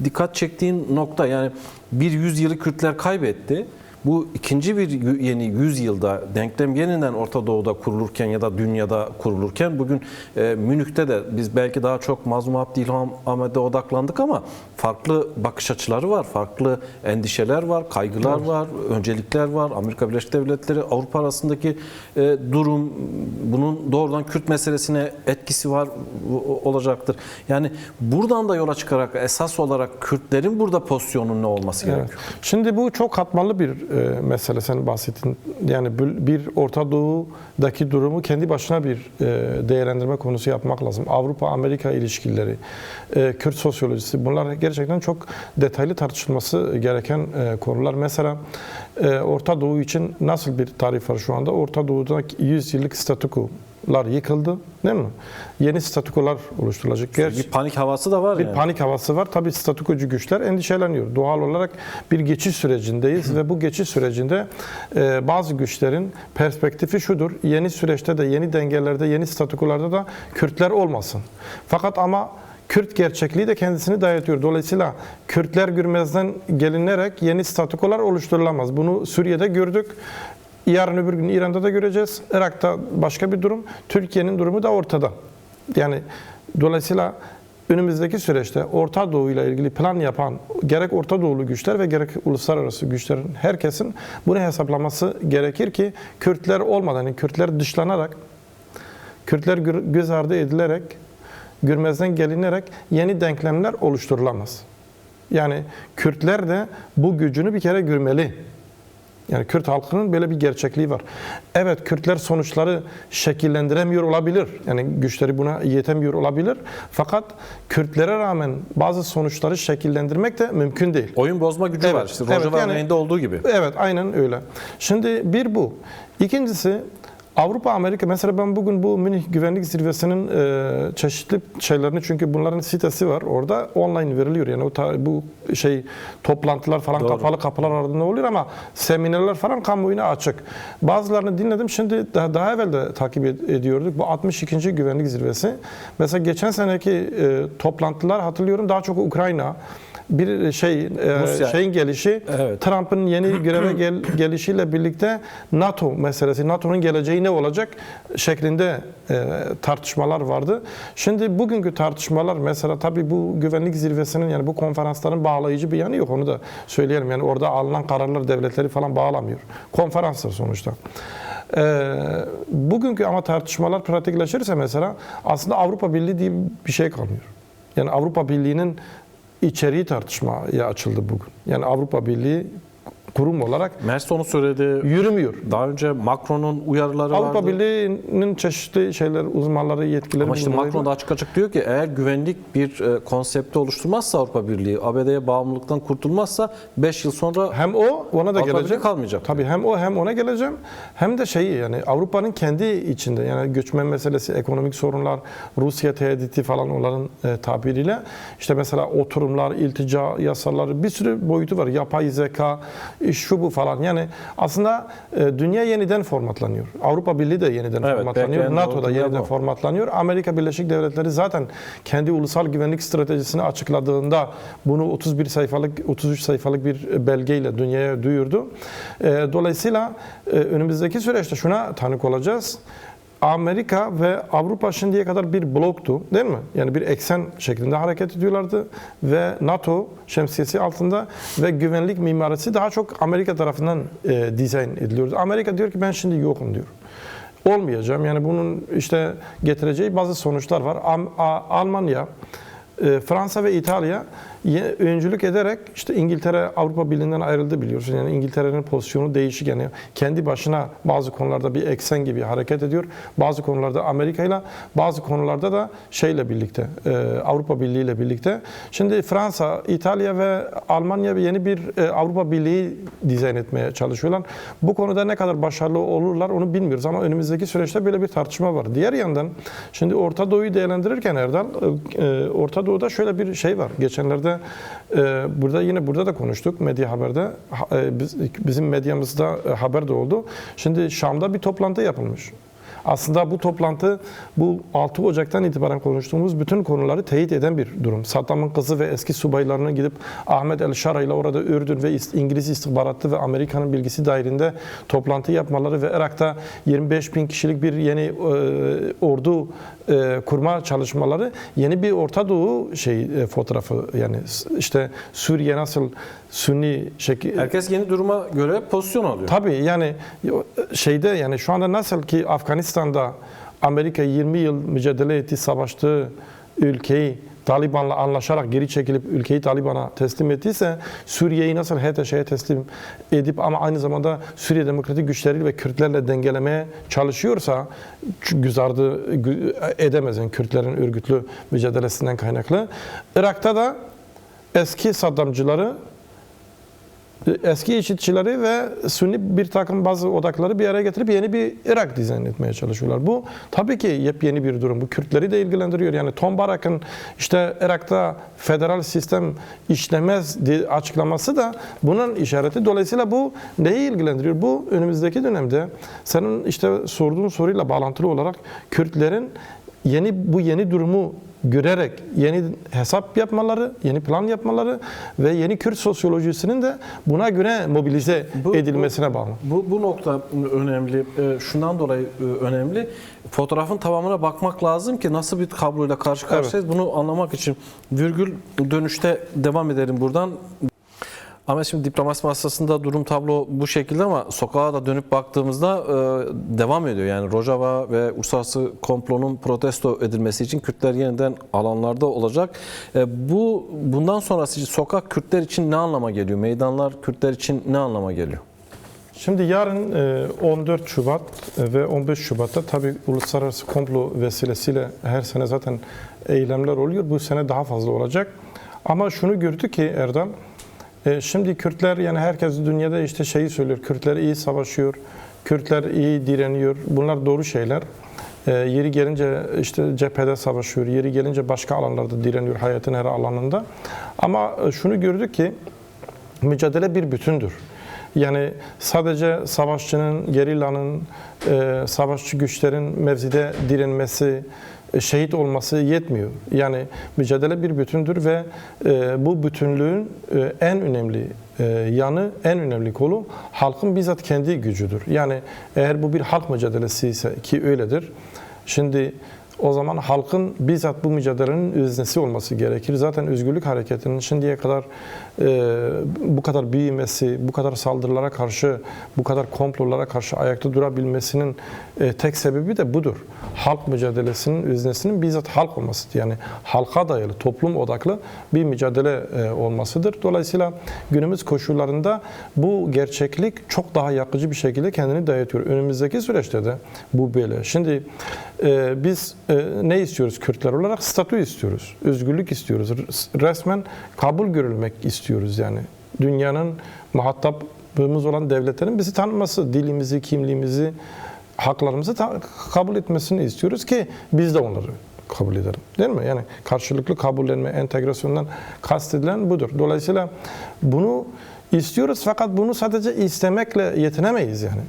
dikkat çektiğin nokta yani bir yüzyılı Kürtler kaybetti. Bu ikinci bir yeni yüzyılda denklem yeniden Orta Doğu'da kurulurken ya da dünyada kurulurken bugün Münih'te de biz belki daha çok Mazlum Abdülhamid Ahmet'e odaklandık ama farklı bakış açıları var, farklı endişeler var, kaygılar var, öncelikler var. Amerika Birleşik Devletleri, Avrupa arasındaki durum, bunun doğrudan Kürt meselesine etkisi var olacaktır. Yani buradan da yola çıkarak esas olarak Kürtlerin burada pozisyonunun ne olması gerekiyor? Şimdi bu çok katmanlı bir mesele sen bahsettin. Yani bir Orta Doğu'daki durumu kendi başına bir değerlendirme konusu yapmak lazım. Avrupa-Amerika ilişkileri, Kürt sosyolojisi, bunlar gerçekten çok detaylı tartışılması gereken konular. Mesela Orta Doğu için nasıl bir tarif var şu anda? Orta Doğu'daki 100 yıllık statükolar yıkıldı, değil mi? Yeni statükolar oluşturulacak. Bir panik havası da var Bir yani. panik havası var. Tabii statükocu güçler endişeleniyor. Doğal olarak bir geçiş sürecindeyiz ve bu geçiş sürecinde bazı güçlerin perspektifi şudur. Yeni süreçte de, yeni dengelerde, yeni statükolarda da Kürtler olmasın. Fakat ama Kürt gerçekliği de kendisini dayatıyor. Dolayısıyla Kürtler görmezden gelinerek yeni statükolar oluşturulamaz. Bunu Suriye'de gördük. Yarın öbür gün İran'da da göreceğiz. Irak'ta başka bir durum. Türkiye'nin durumu da ortada. Yani dolayısıyla önümüzdeki süreçte Orta Doğu ile ilgili plan yapan gerek Orta Doğulu güçler ve gerek uluslararası güçlerin herkesin bunu hesaplaması gerekir ki Kürtler olmadan, yani Kürtler dışlanarak, Kürtler göz ardı edilerek, görmezden gelinerek yeni denklemler oluşturulamaz. Yani Kürtler de bu gücünü bir kere görmeli. Yani Kürt halkının böyle bir gerçekliği var. Evet, Kürtler sonuçları şekillendiremiyor olabilir. Yani güçleri buna yetemiyor olabilir. Fakat Kürtlere rağmen bazı sonuçları şekillendirmek de mümkün değil. Oyun bozma gücü Evet, var. İşte Rojava yani- örneğinde olduğu gibi. Evet, aynen öyle. Şimdi bir bu. İkincisi, Avrupa, Amerika, mesela ben bugün bu Münih Güvenlik Zirvesi'nin çeşitli şeylerini, çünkü bunların sitesi var, orada online veriliyor. Yani bu toplantılar falan Doğru. kapalı kapılar ardında oluyor ama seminerler falan kamuoyuna açık. Bazılarını dinledim, şimdi daha evvel de takip ediyorduk. Bu 62. Güvenlik Zirvesi. Mesela geçen seneki toplantılar hatırlıyorum, daha çok Ukrayna, bir Rusya. şeyin gelişi, Evet. Trump'ın yeni göreve gelişiyle birlikte NATO meselesi, NATO'nun geleceği ne olacak şeklinde tartışmalar vardı. Şimdi bugünkü tartışmalar mesela, tabii bu güvenlik zirvesinin, yani bu konferansların bağlayıcı bir yanı yok, onu da söyleyelim. Yani orada alınan kararlar devletleri falan bağlamıyor. Konferanslar sonuçta. Bugünkü ama tartışmalar pratikleşirse mesela aslında Avrupa Birliği diye bir şey kalmıyor. Yani Avrupa Birliği'nin içeriği tartışmaya açıldı bugün. Yani Avrupa Birliği kurum olarak Merz onu söyledi. yürümüyor. Daha önce Macron'un uyarıları Avrupa vardı. Birliği'nin çeşitli şeyler, uzmanları, yetkileri Ama işte bunları- Macron da açık açık diyor ki eğer güvenlik bir konsepti oluşturmazsa Avrupa Birliği, ABD'ye bağımlılıktan kurtulmazsa 5 yıl sonra hem ona da Avrupa geleceğim. Birliği kalmayacak. Tabii hem ona geleceğim. Hem de yani Avrupa'nın kendi içinde, yani göçmen meselesi, ekonomik sorunlar, Rusya tehdidi falan onların tabiriyle, işte mesela oturumlar, iltica yasaları, bir sürü boyutu var. Yapay zeka, şu bu falan. Yani aslında dünya yeniden formatlanıyor. Avrupa Birliği de yeniden Evet, formatlanıyor. belki en NATO da doğru yeniden bu. formatlanıyor. Amerika Birleşik Devletleri zaten kendi ulusal güvenlik stratejisini açıkladığında bunu 33 sayfalık bir belgeyle dünyaya duyurdu. Dolayısıyla önümüzdeki süreçte şuna tanık olacağız. Amerika ve Avrupa şimdiye kadar bir bloktu, değil mi? Yani bir eksen şeklinde hareket ediyorlardı ve NATO şemsiyesi altında ve güvenlik mimarisi daha çok Amerika tarafından dizayn ediliyordu. Amerika diyor ki ben şimdi yokum diyor. Olmayacağım. Yani bunun işte getireceği bazı sonuçlar var. Almanya, Fransa ve İtalya öncülük ederek, işte İngiltere Avrupa Birliği'nden ayrıldı biliyorsun. Yani İngiltere'nin pozisyonu değişik, yani kendi başına bazı konularda bir eksen gibi hareket ediyor. Bazı konularda Amerika'yla, bazı konularda da birlikte, Avrupa Birliği ile birlikte. Şimdi Fransa, İtalya ve Almanya yeni bir Avrupa Birliği dizayn etmeye çalışıyorlar. Bu konuda ne kadar başarılı olurlar onu bilmiyoruz ama önümüzdeki süreçte böyle bir tartışma var. Diğer yandan şimdi Orta Doğu'yu değerlendirirken Erdal, Orta Doğu'da şöyle bir şey var. Geçenlerde burada da konuştuk medya haberde. Bizim medyamızda haber de oldu. Şimdi Şam'da bir toplantı yapılmış. Aslında bu toplantı, bu 6 Ocak'tan itibaren konuştuğumuz bütün konuları teyit eden bir durum. Saddam'ın kızı ve eski subaylarının gidip Ahmet El-Şara ile orada Ürdün ve İngiliz istihbaratı ve Amerika'nın bilgisi dahilinde toplantı yapmaları ve Irak'ta 25 bin kişilik bir yeni ordu kurma çalışmaları yeni bir Orta Doğu fotoğrafı. Yani işte Suriye nasıl Sünni şekil. Herkes yeni duruma göre pozisyon alıyor. Tabii yani yani şu anda nasıl ki Afganistan'da Amerika 20 yıl mücadele etti, savaştığı ülkeyi Taliban'la anlaşarak geri çekilip ülkeyi Taliban'a teslim ettiyse, Suriye'yi nasıl HTŞ'ye teslim edip ama aynı zamanda Suriye Demokratik Güçleri ve Kürtlerle dengelemeye çalışıyorsa, göz ardı edemez yani Kürtlerin örgütlü mücadelesinden kaynaklı. Irak'ta da eski Saddamcıları, eski IŞİD'çileri ve Sünni bir takım bazı odakları bir araya getirip yeni bir Irak dizayn etmeye çalışıyorlar. Bu tabii ki yepyeni bir durum. Bu Kürtleri de ilgilendiriyor. Yani Tom Barak'ın işte Irak'ta federal sistem işlemez diye açıklaması da bunun işareti. Dolayısıyla bu neyi ilgilendiriyor? Bu önümüzdeki dönemde senin işte sorduğun soruyla bağlantılı olarak Kürtlerin bu yeni durumu görerek yeni hesap yapmaları, yeni plan yapmaları ve yeni Kürt sosyolojisinin de buna göre mobilize edilmesine bağlı. Bu nokta önemli. Şundan dolayı önemli. Fotoğrafın tamamına bakmak lazım ki nasıl bir kabluyla karşı karşıyayız. Bunu anlamak için virgül dönüşte devam edelim buradan. Ama şimdi diplomasi masasında durum tablo bu şekilde ama sokağa da dönüp baktığımızda devam ediyor. Yani Rojava ve uluslararası komplonun protesto edilmesi için Kürtler yeniden alanlarda olacak. Bundan sonrası sokak Kürtler için ne anlama geliyor? Meydanlar Kürtler için ne anlama geliyor? Şimdi yarın 14 Şubat ve 15 Şubat'ta tabii uluslararası komplo vesilesiyle her sene zaten eylemler oluyor. Bu sene daha fazla olacak. Ama şunu gördük ki Erdem, şimdi Kürtler yani herkes dünyada işte şeyi söylüyor. Kürtler iyi savaşıyor, Kürtler iyi direniyor. Bunlar doğru şeyler. Yeri gelince işte cephede savaşıyor, yeri gelince başka alanlarda direniyor hayatın her alanında. Ama şunu gördük ki mücadele bir bütündür. Yani sadece savaşçının, gerillanın, savaşçı güçlerin mevzide direnmesi, şehit olması yetmiyor. Yani mücadele bir bütündür ve bu bütünlüğün en önemli yanı, en önemli kolu halkın bizzat kendi gücüdür. Yani eğer bu bir halk mücadelesi ise ki öyledir. Şimdi o zaman halkın bizzat bu mücadelenin öznesi olması gerekir. Zaten özgürlük hareketinin şimdiye kadar bu kadar büyümesi, bu kadar saldırılara karşı, bu kadar komplolara karşı ayakta durabilmesinin tek sebebi de budur. Halk mücadelesinin öznesinin bizzat halk olmasıdır. Yani halka dayalı, toplum odaklı bir mücadele olmasıdır. Dolayısıyla günümüz koşullarında bu gerçeklik çok daha yakıcı bir şekilde kendini dayatıyor. Önümüzdeki süreçte de bu böyle. Şimdi biz ne istiyoruz Kürtler olarak? Statü istiyoruz, özgürlük istiyoruz. Resmen kabul görülmek istiyoruz yani. Dünyanın muhatabımız olan devletlerin bizi tanıması, dilimizi, kimliğimizi, haklarımızı kabul etmesini istiyoruz ki biz de onları kabul edelim. Değil mi? Yani karşılıklı kabullenme, entegrasyondan kastedilen budur. Dolayısıyla bunu istiyoruz fakat bunu sadece istemekle yetinemeyiz yani.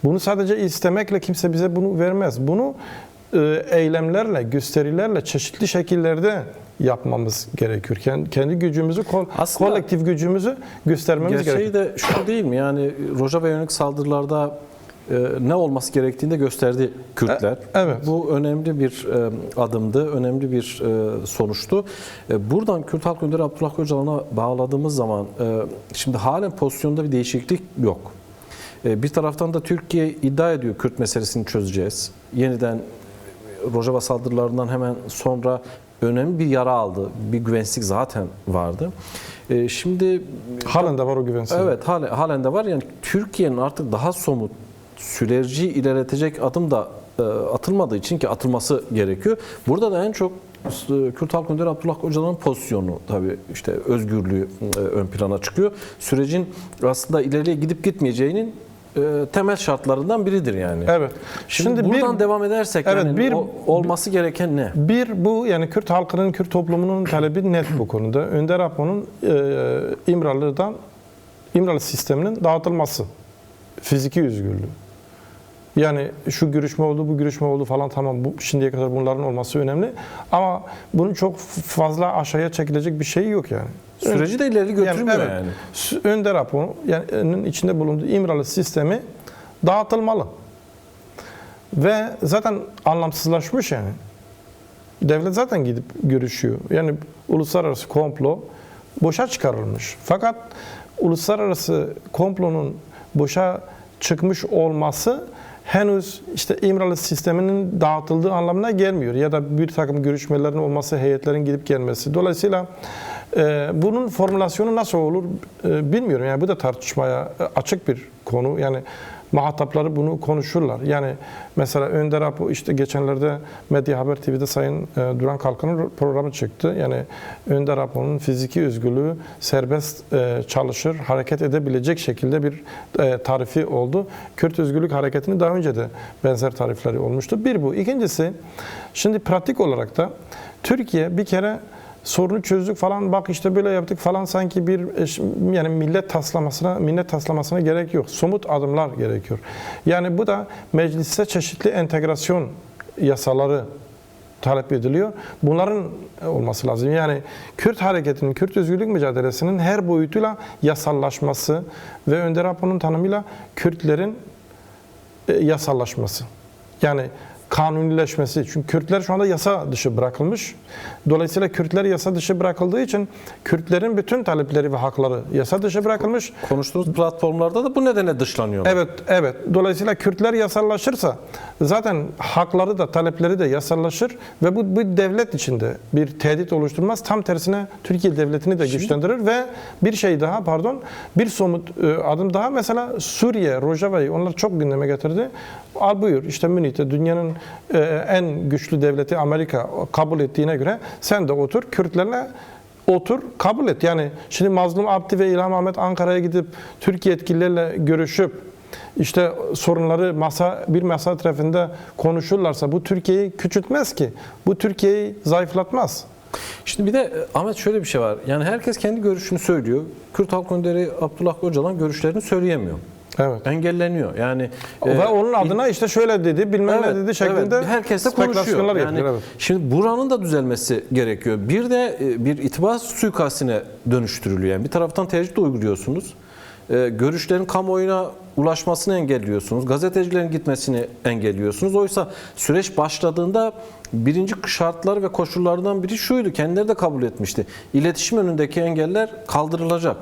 Bunu sadece istemekle kimse bize bunu vermez. Bunu eylemlerle, gösterilerle, çeşitli şekillerde yapmamız gerekiyor. Kendi gücümüzü, kolektif gücümüzü göstermemiz gerekiyor. Gerçeği de şu değil mi? Yani Rojava'ya yönelik saldırılarda ne olması gerektiğini de gösterdi Kürtler. Evet. Bu önemli bir adımdı, önemli bir sonuçtu. Buradan Kürt Halk Önderi Abdullah Öcalan'a bağladığımız zaman şimdi halen pozisyonda bir değişiklik yok. Bir taraftan da Türkiye iddia ediyor Kürt meselesini çözeceğiz. Yeniden Rojava saldırılarından hemen sonra önemli bir yara aldı. Bir güvensizlik zaten vardı. Şimdi halen de var o güvensizlik. Evet, halen de var. Yani Türkiye'nin artık daha somut süreci ilerletecek adım da atılmadığı için ki atılması gerekiyor. Burada da en çok Kürt Halk Önderi Abdullah Öcalan'ın pozisyonu tabii işte özgürlüğü ön plana çıkıyor. Sürecin aslında ileriye gidip gitmeyeceğinin temel şartlarından biridir yani. Evet. Şimdi buradan devam edersek evet, yani olması gereken ne? Bu yani Kürt halkının, Kürt toplumunun talebi net bu konuda. Önder Apo'nun İmralı sisteminin dağıtılması. Fiziki özgürlüğü. Yani şu görüşme oldu, bu görüşme oldu falan tamam şimdiye kadar bunların olması önemli. Ama bunun çok fazla aşağıya çekilecek bir şey yok yani. Süreci de ileri götürmüyor yani. Önder Apo'nun içinde bulunduğu İmralı sistemi dağıtılmalı. Ve zaten anlamsızlaşmış yani. Devlet zaten gidip görüşüyor. Yani uluslararası komplo boşa çıkarılmış. Fakat uluslararası komplonun boşa çıkmış olması henüz işte İmralı sisteminin dağıtıldığı anlamına gelmiyor. Ya da bir takım görüşmelerin olması, heyetlerin gidip gelmesi. Dolayısıyla bunun formülasyonu nasıl olur bilmiyorum. Yani bu da tartışmaya açık bir konu. Yani muhatapları bunu konuşurlar. Yani mesela Önder Apo işte geçenlerde Medya Haber TV'de Sayın Duran Kalkan'ın programı çıktı. Yani Önder Apo'nun fiziki özgürlüğü serbest çalışır, hareket edebilecek şekilde bir tarifi oldu. Kürt Özgürlük Hareketi'nin daha önce de benzer tarifleri olmuştu. Bir bu. İkincisi, şimdi pratik olarak da Türkiye bir kere sorunu çözdük falan, bak işte böyle yaptık falan, sanki bir yani minnet taslamasına gerek yok. Somut adımlar gerekiyor. Yani bu da mecliste çeşitli entegrasyon yasaları talep ediliyor. Bunların olması lazım. Yani Kürt hareketinin, Kürt özgürlük mücadelesinin her boyutuyla yasallaşması ve Önder Apo'nun tanımıyla Kürtlerin yasallaşması. Yani kanunileşmesi. Çünkü Kürtler şu anda yasa dışı bırakılmış. Dolayısıyla Kürtler yasa dışı bırakıldığı için Kürtlerin bütün talepleri ve hakları yasa dışı bırakılmış. Konuştuğunuz platformlarda da bu nedenle dışlanıyorlar. Evet. Dolayısıyla Kürtler yasallaşırsa zaten hakları da talepleri de yasallaşır ve bu devlet içinde bir tehdit oluşturmaz. Tam tersine Türkiye devletini de güçlendirir ve bir şey daha, bir somut adım daha, mesela Suriye, Rojava'yı onlar çok gündeme getirdi. Al buyur, işte Münih'te dünyanın en güçlü devleti Amerika kabul ettiğine göre sen de otur Kürtlerle otur, kabul et. Yani şimdi Mazlum Abdi ve İlham Ahmet Ankara'ya gidip Türkiye yetkililerle görüşüp işte sorunları bir masa etrafında konuşurlarsa bu Türkiye'yi küçültmez ki. Bu Türkiye'yi zayıflatmaz. Şimdi bir de Ahmet, şöyle bir şey var. Yani herkes kendi görüşünü söylüyor. Kürt Halk Önderi Abdullah Öcalan görüşlerini söyleyemiyor. Evet. Engelleniyor. Yani ve onun adına işte şöyle dedi, bilmem ne dedi şeklinde herkes de konuşuyor. Yani evet. Şimdi buranın da düzelmesi gerekiyor. Bir de bir itibar suikastine dönüştürülüyor. Yani bir taraftan tecrit uyguluyorsunuz. Görüşlerin kamuoyuna ulaşmasını engelliyorsunuz. Gazetecilerin gitmesini engelliyorsunuz. Oysa süreç başladığında birinci şartlar ve koşullardan biri şuydu. Kendileri de kabul etmişti. İletişim önündeki engeller kaldırılacak.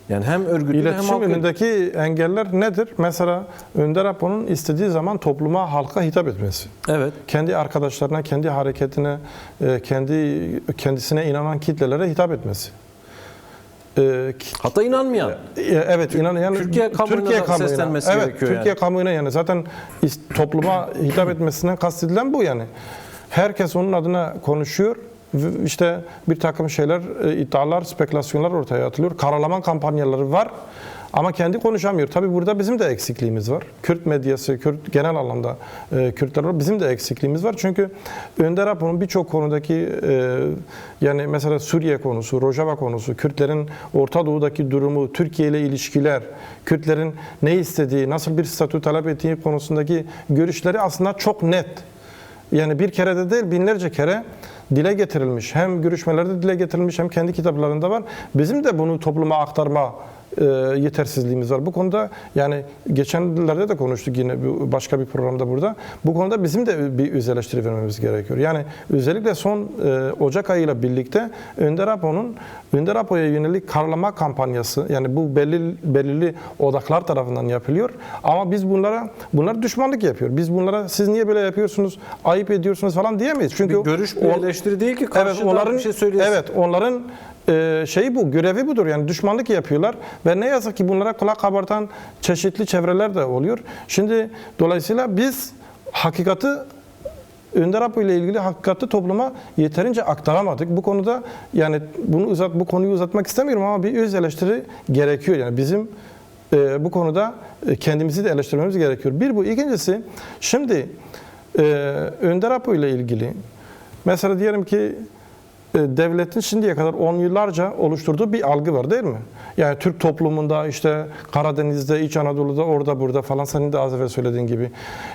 Yani hem örgütlü hem İletişim halkın önündeki engeller nedir? Mesela Önder Apo'nun istediği zaman topluma, halka hitap etmesi. Evet. Kendi arkadaşlarına, kendi hareketine, kendisine inanan kitlelere hitap etmesi. Hatta inanmayan. Evet, yani Türkiye kamuoyuna seslenmesi gerekiyor. Türkiye kamuoyuna, yani zaten topluma hitap etmesinden kastedilen bu yani. Herkes onun adına konuşuyor. İşte bir takım şeyler, iddialar, spekülasyonlar ortaya atılıyor. Karalama kampanyaları var ama kendi konuşamıyor. Tabii burada bizim de eksikliğimiz var. Kürt medyası, genel anlamda Kürtler var. Bizim de eksikliğimiz var. Çünkü Önder Apo'nun birçok konudaki yani mesela Suriye konusu, Rojava konusu, Kürtlerin Orta Doğu'daki durumu, Türkiye ile ilişkiler, Kürtlerin ne istediği, nasıl bir statü talep ettiği konusundaki görüşleri aslında çok net. Yani bir kere de değil, binlerce kere dile getirilmiş. Hem görüşmelerde dile getirilmiş hem kendi kitaplarında var. Bizim de bunu topluma aktarma yetersizliğimiz var. Bu konuda yani geçenlerde de konuştuk yine başka bir programda burada. Bu konuda bizim de bir öz eleştiri vermemiz gerekiyor. Yani özellikle son Ocak ayıyla birlikte Önder Apo'ya yönelik karalama kampanyası, yani bu belirli odaklar tarafından yapılıyor. Ama biz bunlar düşmanlık yapıyor. Biz bunlara siz niye böyle yapıyorsunuz, ayıp ediyorsunuz falan diyemeyiz. Çünkü bir görüş, bir eleştiri değil ki karşıdan bir şey söylüyorsun. Evet, onların bu, görevi budur. Yani düşmanlık yapıyorlar ve ne yazık ki bunlara kulak kabartan çeşitli çevreler de oluyor. Şimdi dolayısıyla biz Önder Apo ile ilgili hakikati topluma yeterince aktaramadık. Bu konuda yani bu konuyu uzatmak istemiyorum ama bir öz eleştiri gerekiyor. Yani bizim bu konuda kendimizi de eleştirmemiz gerekiyor. Bir bu. İkincisi, şimdi Önder Apo ile ilgili mesela diyelim ki devletin şimdiye kadar 10 yıllarca oluşturduğu bir algı var, değil mi? Yani Türk toplumunda işte Karadeniz'de, İç Anadolu'da, orada burada falan, senin de az evvel söylediğin gibi.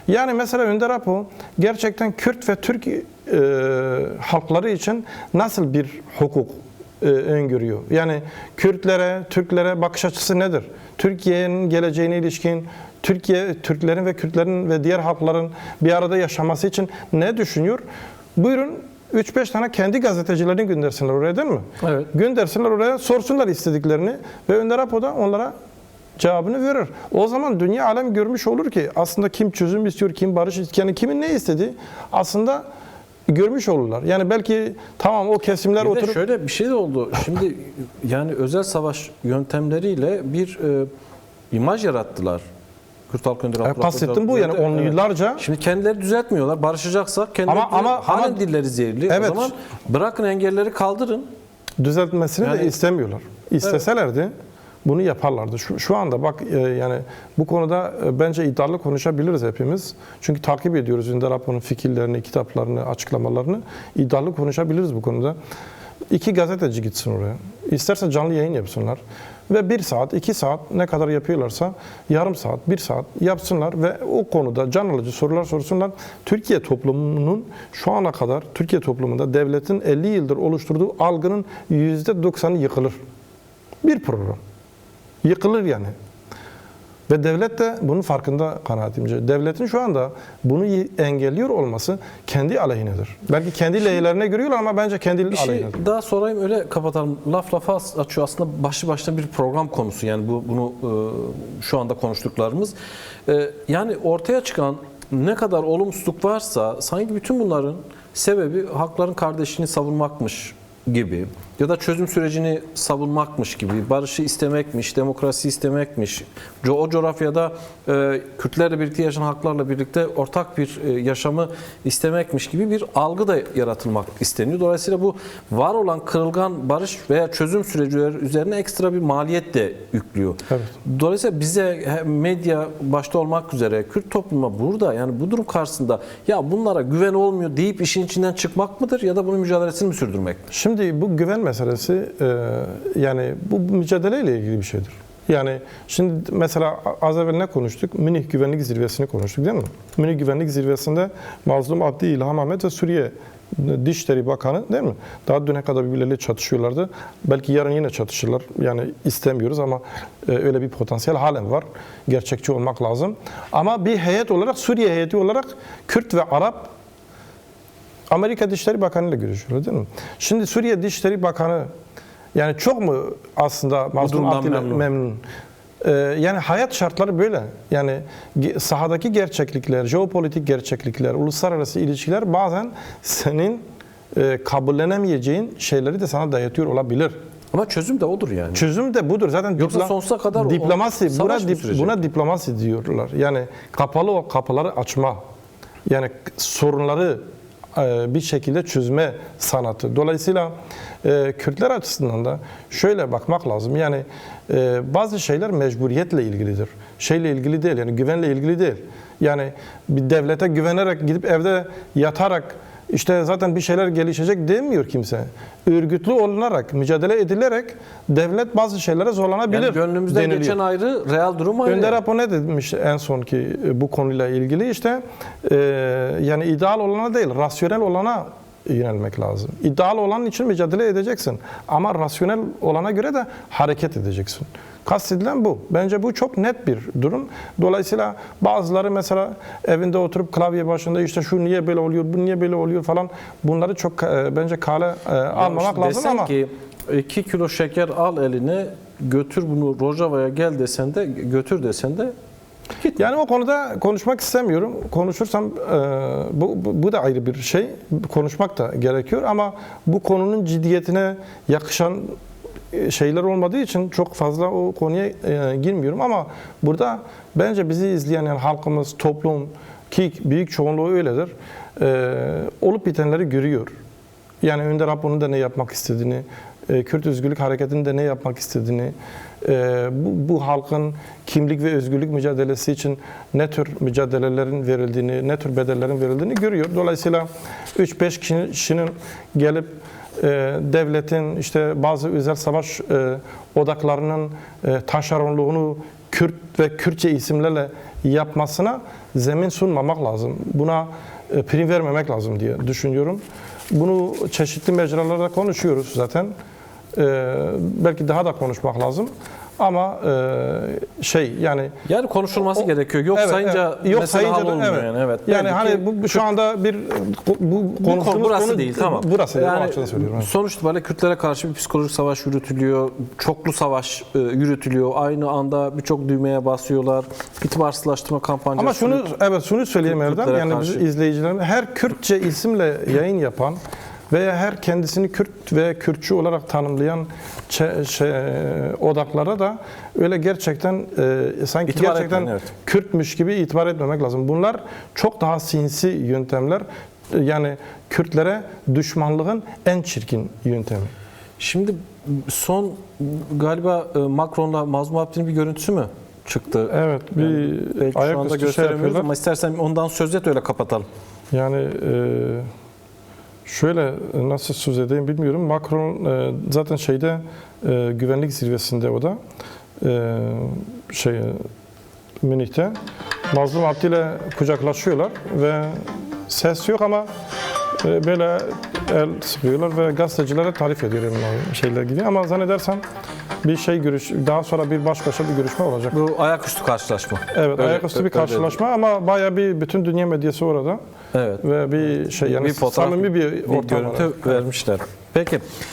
Yani mesela Önder Apo gerçekten Kürt ve Türk halkları için nasıl bir hukuk öngörüyor? Yani Kürtlere, Türklere bakış açısı nedir? Türkiye'nin geleceğine ilişkin, Türklerin ve Kürtlerin ve diğer halkların bir arada yaşaması için ne düşünüyor? Buyurun 3-5 tane kendi gazetecilerini göndersinler oraya, değil mi? Evet. Göndersinler oraya, sorsunlar istediklerini ve Önder Apo da onlara cevabını verir. O zaman dünya alem görmüş olur ki aslında kim çözüm istiyor, kim barış istiyor, yani kimin ne istediği aslında görmüş olurlar. Yani belki tamam o kesimler Bir de oturup şöyle bir şey de oldu. Şimdi yani özel savaş yöntemleriyle bir imaj yarattılar. Kürt Halk Önderi Abdullah kastettim bu, yani Öcalan. on yıllarca. Şimdi kendileri düzeltmiyorlar. Barışacaksak kendileri halen dilleri zehirli. Evet. O zaman bırakın engelleri kaldırın. Düzeltmesini Yani- de istemiyorlar. İsteselerdi bunu yaparlardı. Şu anda bak yani bu konuda bence iddialı konuşabiliriz hepimiz. Çünkü takip ediyoruz Ünder Apo'nun fikirlerini, kitaplarını, açıklamalarını. İddialı konuşabiliriz bu konuda. 2 gazeteci gitsin oraya. İsterse canlı yayın yapsınlar. Ve 1 saat, 2 saat ne kadar yapıyorlarsa yarım saat, 1 saat yapsınlar ve o konuda can alıcı sorular sorsunlar. Türkiye toplumunun şu ana kadar Türkiye toplumunda devletin 50 yıldır oluşturduğu algının %90'ı yıkılır. Bir program. Yıkılır yani. Ve devlet de bunun farkında kanaatimce. Devletin şu anda bunu engelliyor olması kendi aleyhinedir. Belki kendi lehlerine görüyorlar ama bence kendi Bir şey aleyhinedir. daha sorayım öyle kapatalım. Laf lafa açıyor aslında başlı başına bir program konusu. Yani bunu şu anda konuştuklarımız. Yani ortaya çıkan ne kadar olumsuzluk varsa sanki bütün bunların sebebi hakların kardeşliğini savunmakmış gibi ya da çözüm sürecini savunmakmış gibi, barışı istemekmiş, demokrasi istemekmiş, o coğrafyada Kürtlerle birlikte yaşayan halklarla birlikte ortak bir yaşamı istemekmiş gibi bir algı da yaratılmak isteniyor. Dolayısıyla bu var olan kırılgan barış veya çözüm süreci üzerine ekstra bir maliyet de yüklüyor. Evet. Dolayısıyla bize medya başta olmak üzere Kürt topluma burada yani bu durum karşısında ya bunlara güven olmuyor deyip işin içinden çıkmak mıdır ya da bunun mücadelesini mi sürdürmek? Şimdi bu güven meselesi yani bu mücadeleyle ilgili bir şeydir. Yani şimdi mesela az evvel ne konuştuk? Münih Güvenlik Zirvesi'ni konuştuk değil mi? Münih Güvenlik Zirvesi'nde Mazlum Abdi, İlham Ahmet ve Suriye Dışişleri Bakanı değil mi? Daha düne kadar birbirleriyle çatışıyorlardı. Belki yarın yine çatışırlar. Yani istemiyoruz ama öyle bir potansiyel halen var. Gerçekçi olmak lazım. Ama bir heyet olarak, Suriye heyeti olarak Kürt ve Arap Amerika Dışişleri Bakanı ile görüşüyorlar değil mi? Şimdi Suriye Dışişleri Bakanı yani çok mu aslında Mazlum durumdan Abdi ile memnun? memnun? Yani hayat şartları böyle. Yani sahadaki gerçeklikler, jeopolitik gerçeklikler, uluslararası ilişkiler bazen senin kabullenemeyeceğin şeyleri de sana dayatıyor olabilir. Ama çözüm de odur yani. Çözüm de budur. Zaten Yoksa sonsuza kadar diplomasi, savaş mı sürecek? buna diplomasi diyorlar. Yani kapalı kapıları açma. Yani sorunları bir şekilde çözme sanatı. Dolayısıyla Kürtler açısından da şöyle bakmak lazım. Yani bazı şeyler mecburiyetle ilgilidir. Şeyle ilgili değil, yani güvenle ilgili değil. Yani bir devlete güvenerek gidip evde yatarak işte zaten bir şeyler gelişecek demiyor kimse. Örgütlü olunarak, mücadele edilerek devlet bazı şeylere zorlanabilir. Yani gönlümüzden deniliyor. geçen ayrı, real durum ayrı. Önder Apo ne demiş en son ki bu konuyla ilgili işte yani ideal olana değil, rasyonel olana yönelmek lazım. İdeal olan için mücadele edeceksin ama rasyonel olana göre de hareket edeceksin. Kastedilen bu. Bence bu çok net bir durum. Dolayısıyla bazıları mesela evinde oturup klavye başında işte şu niye böyle oluyor, bu niye böyle oluyor falan bunları çok bence kale almamak lazım desen ama ki 2 kilo şeker al eline götür bunu Rojava'ya gel desen de götür desen de yani o konuda konuşmak istemiyorum. Konuşursam bu da ayrı bir şey. Konuşmak da gerekiyor ama bu konunun ciddiyetine yakışan şeyler olmadığı için çok fazla o konuya girmiyorum ama burada bence bizi izleyen yani halkımız, toplum ki büyük çoğunluğu öyledir. Olup bitenleri görüyor. Yani Önder Apo'nun da ne yapmak istediğini, Kürt Özgürlük Hareketi'nin de ne yapmak istediğini, bu halkın kimlik ve özgürlük mücadelesi için ne tür mücadelelerin verildiğini, ne tür bedellerin verildiğini görüyor. Dolayısıyla 3-5 kişinin gelip devletin işte bazı özel savaş odaklarının taşeronluğunu Kürt ve Kürtçe isimlerle yapmasına zemin sunmamak lazım. Buna prim vermemek lazım diye düşünüyorum. Bunu çeşitli mecralarda konuşuyoruz zaten. Belki daha da konuşmak lazım. Ama yani Yani konuşulması gerekiyor. Yok evet, sayınca evet. Yok mesele sayınca da hallolmuyor yani. Evet. Yani Belki hani ki bu şu anda bu konuştuğumuz burası konu değil, tamam. Burası değil. Yani o açıdan söylüyorum. Evet. sonuç itibariyle Kürtlere karşı bir psikolojik savaş yürütülüyor. Çoklu savaş yürütülüyor. Aynı anda birçok düğmeye basıyorlar. İtibarsızlaştırma kampanyası. Ama şunu söyleyeyim Erdem. Kürtlere Yani karşı. bizim izleyicilerimiz her Kürtçe isimle yayın yapan veya her kendisini Kürt ve Kürtçü olarak tanımlayan odaklara da öyle gerçekten sanki İtibar gerçekten etmeyin, evet. Kürtmüş gibi itibar etmemek lazım. Bunlar çok daha sinsi yöntemler. Yani Kürtlere düşmanlığın en çirkin yöntemi. Şimdi son galiba Macron'la Mazlum Abdi'nin bir görüntüsü mü çıktı? Evet, bir Belki şu anda ayaküstü gösteremiyoruz yapıyorlar. ama istersen ondan söz et, öyle kapatalım. Yani şöyle nasıl söz edeyim bilmiyorum. Macron zaten güvenlik zirvesinde o da Münih'te Mazlum Abdi ile kucaklaşıyorlar ve ses yok ama böyle el sıkıyorlar ve gazetecilere tarif ediyor şeyler gibi. Ama zannedersem daha sonra bir baş başa bir görüşme olacak. Bu ayaküstü karşılaşma. Evet, Öyle- ayaküstü bir öyle karşılaşma ama bayağı bütün dünya medyası orada. Evet. Ve bir Bir fotoğraf, samimi bir ortam var. görüntü vermişler. Peki.